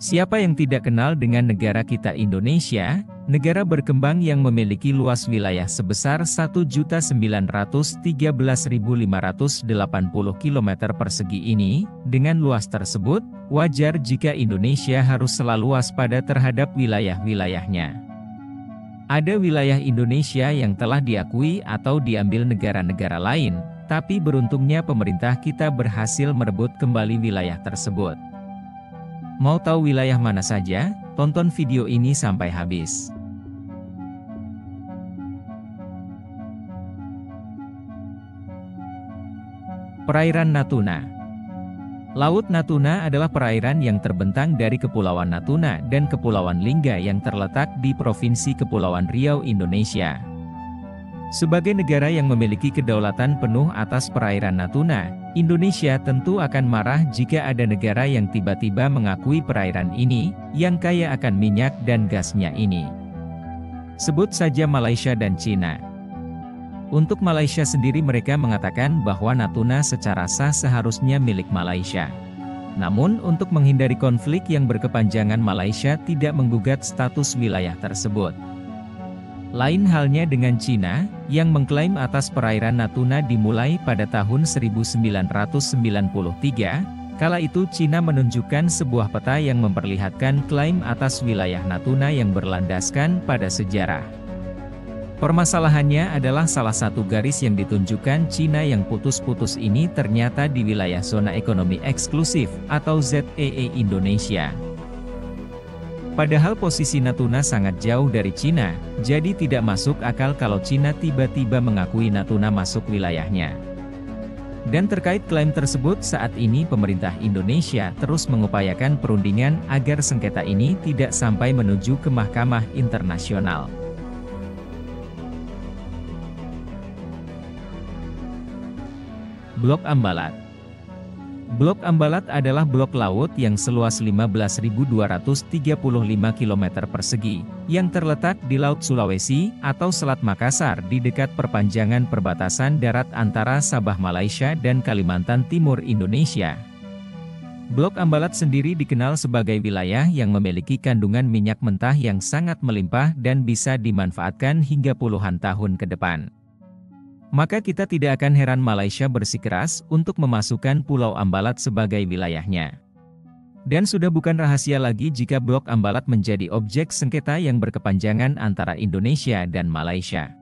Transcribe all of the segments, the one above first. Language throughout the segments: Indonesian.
Siapa yang tidak kenal dengan negara kita Indonesia, negara berkembang yang memiliki luas wilayah sebesar 1.913.580 km persegi ini. Dengan luas tersebut, wajar jika Indonesia harus selalu waspada terhadap wilayah-wilayahnya. Ada wilayah Indonesia yang telah diakui atau diambil negara-negara lain, tapi beruntungnya pemerintah kita berhasil merebut kembali wilayah tersebut. Mau tahu wilayah mana saja? Tonton video ini sampai habis. Perairan Natuna. Laut Natuna adalah perairan yang terbentang dari Kepulauan Natuna dan Kepulauan Lingga yang terletak di Provinsi Kepulauan Riau, Indonesia. Sebagai negara yang memiliki kedaulatan penuh atas perairan Natuna, Indonesia tentu akan marah jika ada negara yang tiba-tiba mengakui perairan ini, yang kaya akan minyak dan gasnya ini. Sebut saja Malaysia dan Cina. Untuk Malaysia sendiri mereka mengatakan bahwa Natuna secara sah seharusnya milik Malaysia. Namun untuk menghindari konflik yang berkepanjangan Malaysia tidak menggugat status wilayah tersebut. Lain halnya dengan Cina, yang mengklaim atas perairan Natuna dimulai pada tahun 1993, kala itu Cina menunjukkan sebuah peta yang memperlihatkan klaim atas wilayah Natuna yang berlandaskan pada sejarah. Permasalahannya adalah salah satu garis yang ditunjukkan Cina yang putus-putus ini ternyata di wilayah zona ekonomi eksklusif, atau ZEE Indonesia. Padahal posisi Natuna sangat jauh dari Cina, jadi tidak masuk akal kalau Cina tiba-tiba mengakui Natuna masuk wilayahnya. Dan terkait klaim tersebut saat ini pemerintah Indonesia terus mengupayakan perundingan agar sengketa ini tidak sampai menuju ke mahkamah internasional. Blok Ambalat. Blok Ambalat adalah blok laut yang seluas 15.235 km persegi, yang terletak di Laut Sulawesi, atau Selat Makassar di dekat perpanjangan perbatasan darat antara Sabah Malaysia dan Kalimantan Timur Indonesia. Blok Ambalat sendiri dikenal sebagai wilayah yang memiliki kandungan minyak mentah yang sangat melimpah dan bisa dimanfaatkan hingga puluhan tahun ke depan. Maka kita tidak akan heran Malaysia bersikeras untuk memasukkan Pulau Ambalat sebagai wilayahnya. Dan sudah bukan rahasia lagi jika Blok Ambalat menjadi objek sengketa yang berkepanjangan antara Indonesia dan Malaysia.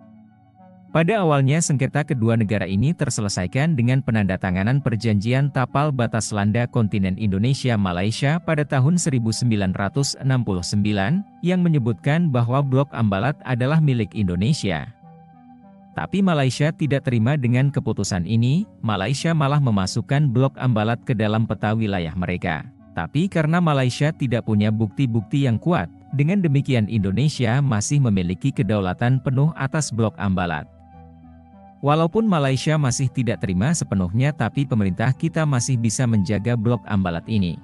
Pada awalnya sengketa kedua negara ini terselesaikan dengan penandatanganan perjanjian tapal batas landa kontinen Indonesia-Malaysia pada tahun 1969, yang menyebutkan bahwa Blok Ambalat adalah milik Indonesia. Tapi Malaysia tidak terima dengan keputusan ini, Malaysia malah memasukkan Blok Ambalat ke dalam peta wilayah mereka. Tapi karena Malaysia tidak punya bukti-bukti yang kuat, dengan demikian Indonesia masih memiliki kedaulatan penuh atas Blok Ambalat. Walaupun Malaysia masih tidak terima sepenuhnya tapi pemerintah kita masih bisa menjaga Blok Ambalat ini.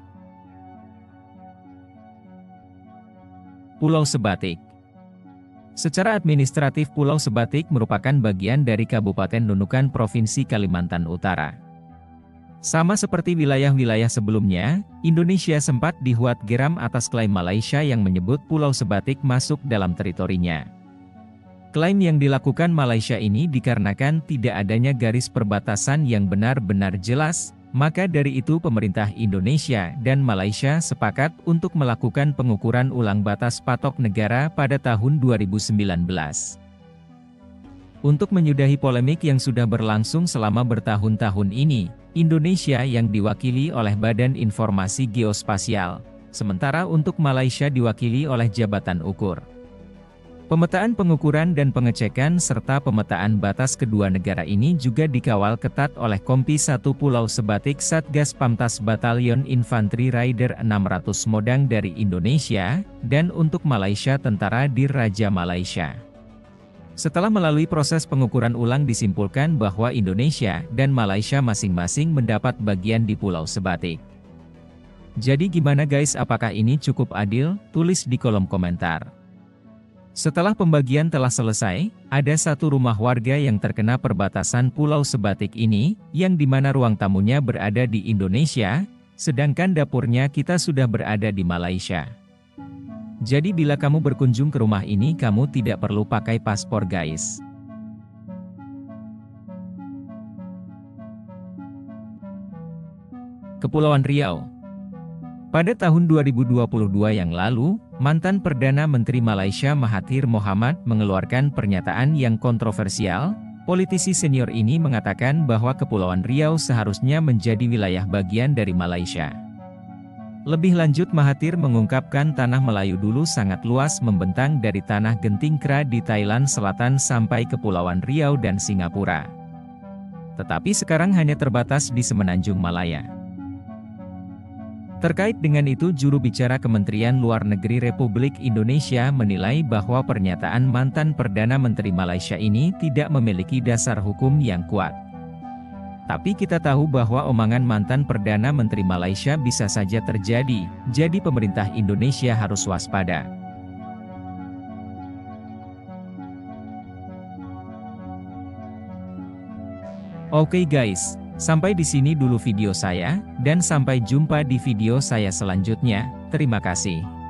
Pulau Sebatik. Secara administratif Pulau Sebatik merupakan bagian dari Kabupaten Nunukan Provinsi Kalimantan Utara. Sama seperti wilayah-wilayah sebelumnya, Indonesia sempat dihuat geram atas klaim Malaysia yang menyebut Pulau Sebatik masuk dalam teritorinya. Klaim yang dilakukan Malaysia ini dikarenakan tidak adanya garis perbatasan yang benar-benar jelas. Maka dari itu pemerintah Indonesia dan Malaysia sepakat untuk melakukan pengukuran ulang batas patok negara pada tahun 2019. Untuk menyudahi polemik yang sudah berlangsung selama bertahun-tahun ini, Indonesia yang diwakili oleh Badan Informasi Geospasial, sementara untuk Malaysia diwakili oleh Jabatan Ukur. Pemetaan pengukuran dan pengecekan serta pemetaan batas kedua negara ini juga dikawal ketat oleh Kompi 1 Pulau Sebatik Satgas Pamtas Batalion Infanteri Raider 600 Modang dari Indonesia, dan untuk Malaysia Tentara Diraja Malaysia. Setelah melalui proses pengukuran ulang disimpulkan bahwa Indonesia dan Malaysia masing-masing mendapat bagian di Pulau Sebatik. Jadi gimana guys, apakah ini cukup adil? Tulis di kolom komentar. Setelah pembagian telah selesai, ada satu rumah warga yang terkena perbatasan Pulau Sebatik ini, yang dimana ruang tamunya berada di Indonesia, Sedangkan dapurnya kita sudah berada di Malaysia. Jadi bila kamu berkunjung ke rumah ini kamu tidak perlu pakai paspor guys. Kepulauan Riau. Pada tahun 2022 yang lalu, mantan Perdana Menteri Malaysia Mahathir Mohamad mengeluarkan pernyataan yang kontroversial. Politisi senior ini mengatakan bahwa Kepulauan Riau seharusnya menjadi wilayah bagian dari Malaysia. Lebih lanjut Mahathir mengungkapkan tanah Melayu dulu sangat luas membentang dari tanah Genting Kra di Thailand Selatan sampai Kepulauan Riau dan Singapura. Tetapi sekarang hanya terbatas di Semenanjung Malaya. Terkait dengan itu juru bicara Kementerian Luar Negeri Republik Indonesia menilai bahwa pernyataan mantan Perdana Menteri Malaysia ini tidak memiliki dasar hukum yang kuat. Tapi kita tahu bahwa omongan mantan Perdana Menteri Malaysia bisa saja terjadi, jadi pemerintah Indonesia harus waspada. Oke guys, sampai di sini dulu video saya, dan sampai jumpa di video saya selanjutnya. Terima kasih.